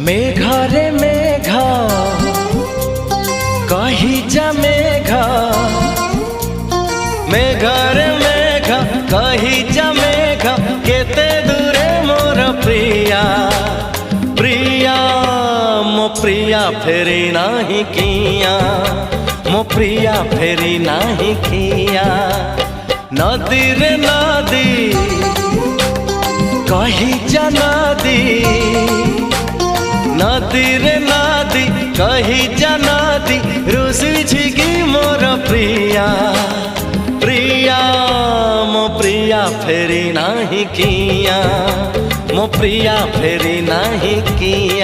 मेघरे मेघ कही जा मेघ, मेघरे मेघ कही जा मेघ, केते दूरे मोर प्रिया प्रिया मो प्रिया फेरी नाही किया, मो प्रिया फेरी नाही किया। नदी रे नदी कही जा नदी, नदी रे नदी कही जा नदी, रुसी छिगी मोर प्रिया प्रिया मो प्रिया फेरी नाही किया, मो प्रिया फेरी नाही किया।